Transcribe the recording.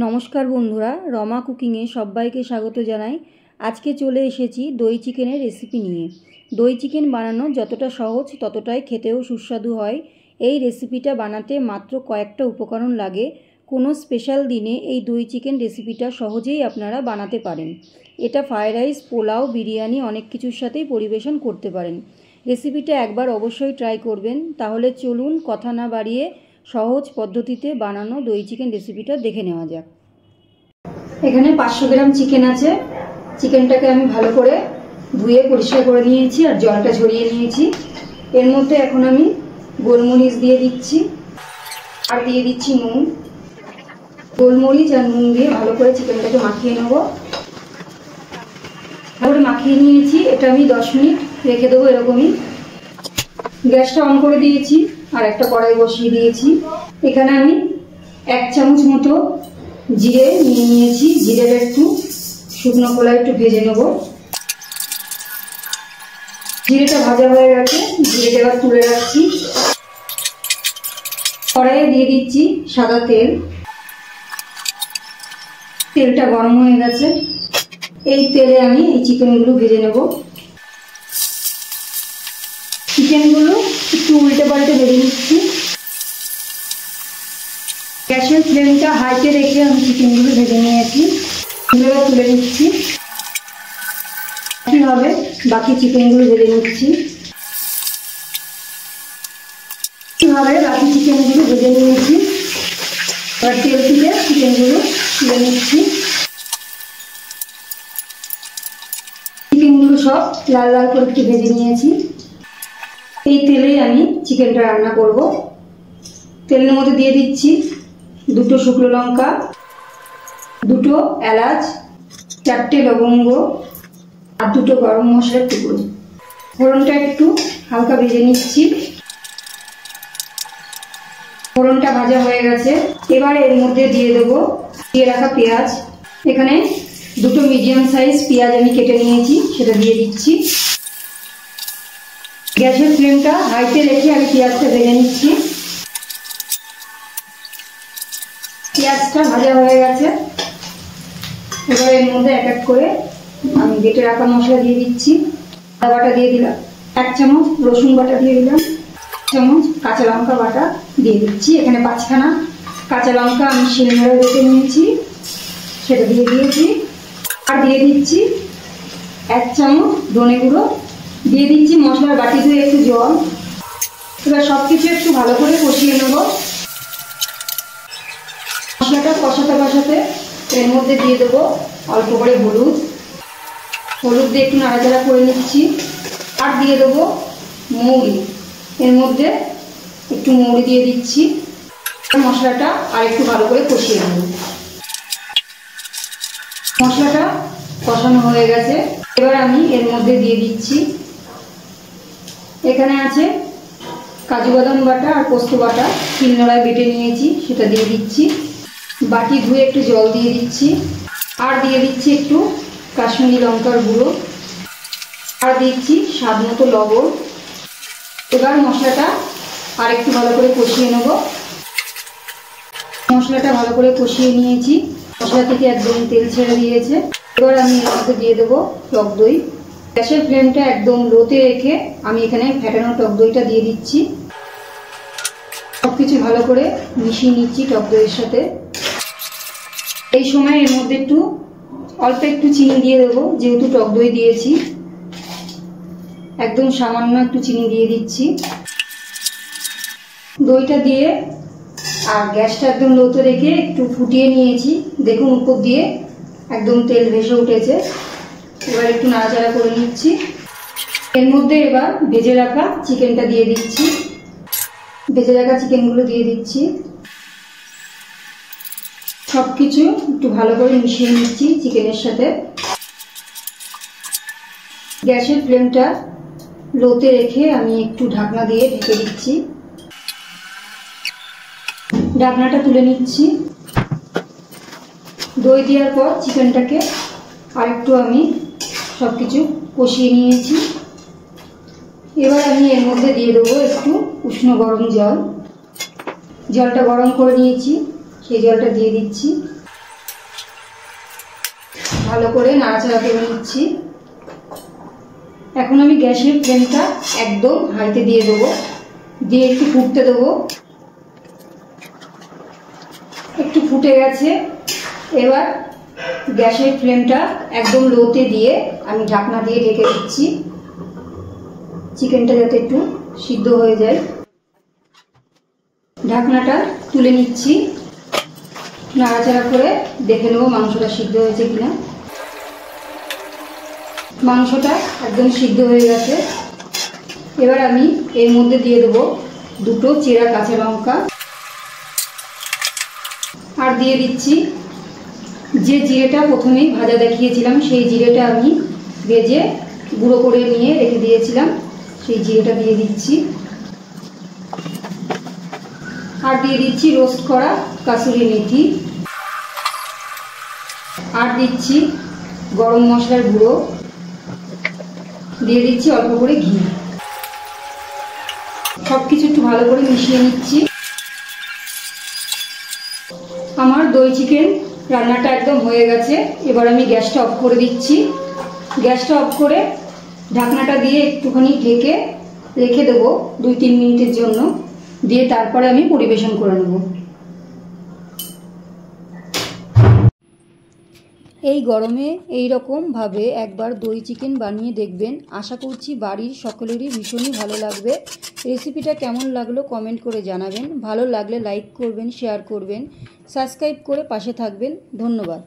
নমস্কার বন্ধুরা, রমা কুকিংয়ে সবাইকে স্বাগত জানাই। আজকে চলে এসেছি দই চিকেনের রেসিপি নিয়ে। দই চিকেন বানানো যতটা সহজ ততটাই খেতেও সুস্বাদু হয়। এই রেসিপিটা বানাতে মাত্র কয়েকটা উপকরণ লাগে। কোনো স্পেশাল দিনে এই দই চিকেন রেসিপিটা সহজেই আপনারা বানাতে পারেন। এটা ফ্রাইড রাইস, পোলাও, বিরিয়ানি অনেক কিছুর সাথেই পরিবেশন করতে পারেন। রেসিপিটা একবার অবশ্যই ট্রাই করবেন। তাহলে চলুন কথা না বাড়িয়ে সহজ পদ্ধতিতে বানানো দই চিকেন রেসিপিটা দেখে নেওয়া যাক। এখানে 500 গ্রাম চিকেন আছে। চিকেনটাকে আমি ভালো করে ধুয়ে পরিষ্কার করে নিয়েছি আর জলটা ঝরিয়ে নিয়েছি। এর মধ্যে এখন আমি গোলমরিচ দিয়ে দিচ্ছি আর দিয়ে দিচ্ছি নুন। গোলমরিচ আর নুন দিয়ে ভালো করে চিকেনটাকে মাখিয়ে নেব। ভালো মাখিয়ে নিয়েছি। এটা আমি 10 মিনিট রেখে দেবো এরকমই। গ্যাসটা অন করে দিয়েছি আর একটা কড়াই বসিয়ে দিয়েছি। এখানে আমি 1 চামচ মতো জিরে নিয়ে নিয়েছি। জিরের একটু শুকনো খোলা একটু ভেজে নেব। জিরেটা ভাজা হয়ে গেছে, জিরেটা এবার তুলে রাখছি। কড়াইয়ে দিয়ে দিচ্ছি সাদা তেল। তেলটা গরম হয়ে গেছে। এই তেলে আমি এই চিকেনগুলো ভেজে নেব। চিকেনগুলো একটু উল্টে পাল্টে ভেজে নিচ্ছি। গ্যাসের ফ্লেমটা হাইতে রেখে আমি চিকেনগুলো ভেজে নিয়েছি। এবার তুলে নিচ্ছি। একইভাবে বাকি চিকেনগুলো ভেজে নিচ্ছি। এইভাবে বাকি চিকেনগুলো ভেজে নিয়েছি। এবার তেল থেকে চিকেনগুলো তুলে নিচ্ছি। চিকেনগুলো সব লাল লাল করে একটু ভেজে নিয়েছি। এই তেলেই আমি চিকেনটা রান্না করব। তেলের মধ্যে দিয়ে দিচ্ছি 2টো শুকনো লঙ্কা, 2টো এলাচ, 4টে লবঙ্গ আর 2টো গরম মশলার টুকরো। ফোড়নটা একটু হালকা ভেজে নিচ্ছি। ফোড়নটা ভাজা হয়ে গেছে। এবার এর মধ্যে দিয়ে দেবো দিয়ে রাখা পেঁয়াজ। এখানে 2টো মিডিয়াম সাইজ পেঁয়াজ আমি কেটে নিয়েছি, সেটা দিয়ে দিচ্ছি। গ্যাসের ফ্লেমটা হাইতে রেখে আমি পেঁয়াজটা ভেজে নিচ্ছি। পেঁয়াজটা ভাজা হয়ে গেছে। এবার এর মধ্যে এক এক করে আমি বেটে রাখা মশলা দিয়ে দিচ্ছি। আদা বাটা দিয়ে দিলাম 1 চামচ, রসুন বাটা দিয়ে দিলাম 1 চামচ, কাঁচা লঙ্কা বাটা দিয়ে দিচ্ছি। এখানে 5খানা কাঁচা লঙ্কা আমি শিলনোড়ায় বেটে নিয়েছি, সেটা দিয়ে দিয়েছি। আর দিয়ে দিচ্ছি 1 চামচ ধনে গুঁড়ো। দিয়ে দিচ্ছি মশলার বাটি ধুয়ে একটু জল। এবার সবকিছু একটু ভালো করে কষিয়ে নেব। মশলাটা কষাতে কষাতে এর মধ্যে দিয়ে দেবো অল্প করে হলুদ। হলুদ দিয়ে একটু নাড়াচাড়া করে নিচ্ছি। আর দিয়ে দেবো মৌরি। এর মধ্যে একটু মৌরি দিয়ে দিচ্ছি। মশলাটা আর একটু ভালো করে কষিয়ে নেব। মশলাটা কষানো হয়ে গেছে। এবার আমি এর মধ্যে দিয়ে দিচ্ছি, এখানে আছে কাজু বাদাম বাটা আর পোস্ত বাটা শিলনোড়ায় বেটে নিয়েছি, সেটা দিয়ে দিচ্ছি। বাটি ধুয়ে একটু জল দিয়ে দিচ্ছি। আর দিয়ে দিচ্ছি একটু কাশ্মীরি লঙ্কার গুঁড়ো। আর দিচ্ছি স্বাদ মতো লবণ। এবার মশলাটা আর একটু ভালো করে কষিয়ে নেব। মশলাটা ভালো করে কষিয়ে নিয়েছি। মশলা থেকে একদম তেল ছেড়ে দিয়েছে। এবার আমি এর মধ্যে দিয়ে দেবো টক দই। গ্যাসের ফ্লেমটা একদম লোতে রেখে আমি এখানে ফেটানো টক দইটা দিয়ে দিচ্ছি। সবকিছু ভালো করে মিশিয়ে নিচ্ছি টক দইয়ের সাথে। এই সময় এর মধ্যে অল্প একটু চিনি দিয়ে দেবো, যেহেতু টক দই দিয়েছি। একদম সামান্য একটু চিনি দিয়ে দিচ্ছি। দইটা দিয়ে আর গ্যাসটা একদম লোতে রেখে একটু ফুটিয়ে নিয়েছি। দেখুন উপর দিয়ে একদম তেল ভেসে উঠেছে। এবার একটু নাড়াচাড়া করে নিচ্ছি। এর মধ্যে এবার ভেজে রাখা চিকেনটা দিয়ে দিচ্ছি। ভেজে রাখা চিকেনগুলো দিয়ে দিচ্ছি। সবকিছু একটু ভালো করে মিশিয়ে নিচ্ছি চিকেনের সাথে। গ্যাসের ফ্লেমটা লোতে রেখে আমি একটু ঢাকনা দিয়ে ঢেকে দিচ্ছি। ঢাকনাটা তুলে নিচ্ছি। দই দেওয়ার পর চিকেনটাকে আরেকটু আমি সবকিছু কষিয়ে নিয়েছি। এবার আমি এর মধ্যে দিয়ে দেবো একটু উষ্ণ গরম জল। জলটা গরম করে নিয়েছি, সেই জলটা দিয়ে দিচ্ছি। ভালো করে নাড়াচাড়া করে নিচ্ছি। এখন আমি গ্যাসের ফ্লেমটা একদম হাইতে দিয়ে দেবো, দিয়ে একটু ফুটতে দেবো। একটু ফুটে গেছে, এবার গ্যাসের ফ্লেমটা একদম লোতে দিয়ে আমি ঢাকনা দিয়ে ঢেকে দিচ্ছি, চিকেনটা যাতে একটু সিদ্ধ হয়ে যায়। ঢাকনাটা তুলে নিচ্ছি, নাড়াচাড়া করে দেখে নেবো মাংসটা সিদ্ধ হয়েছে কিনা। মাংসটা একদম সিদ্ধ হয়ে গেছে। এবার আমি এর মধ্যে দিয়ে দেবো দুটো চেরা কাঁচা লঙ্কা, আর দিয়ে দিচ্ছি যে জিরেটা প্রথমেই ভাজা দেখিয়েছিলাম, সেই জিরেটা আমি ভেজে গুঁড়ো করে নিয়ে রেখে দিয়েছিলাম, সেই জিরেটা দিয়ে দিচ্ছি। আর দিয়ে দিচ্ছি রোস্ট করা কাসুরি মেথি, আর দিচ্ছি গরম মশলার গুঁড়ো, দিয়ে দিচ্ছি অল্প করে ঘি। সব কিছু একটু ভালো করে মিশিয়ে নিচ্ছি। আমার দই চিকেন রান্নাটা একদম হয়ে গেছে। এবার আমি গ্যাসটা অফ করে দিচ্ছি। গ্যাসটা অফ করে ঢাকনাটা দিয়ে একটুখানি ঢেকে রেখে দেবো 2-3 মিনিটের জন্য, দিয়ে তারপরে আমি পরিবেশন করে নেব। এই গরমে এই রকমভাবে একবার দই চিকেন বানিয়ে দেখবেন। আশা করছি বাড়ির সকলেরই ভীষণই ভালো লাগবে। রেসিপিটা কেমন লাগলো কমেন্ট করে জানাবেন। ভালো লাগলে লাইক করবেন, শেয়ার করবেন, সাবস্ক্রাইব করে পাশে থাকবেন। ধন্যবাদ।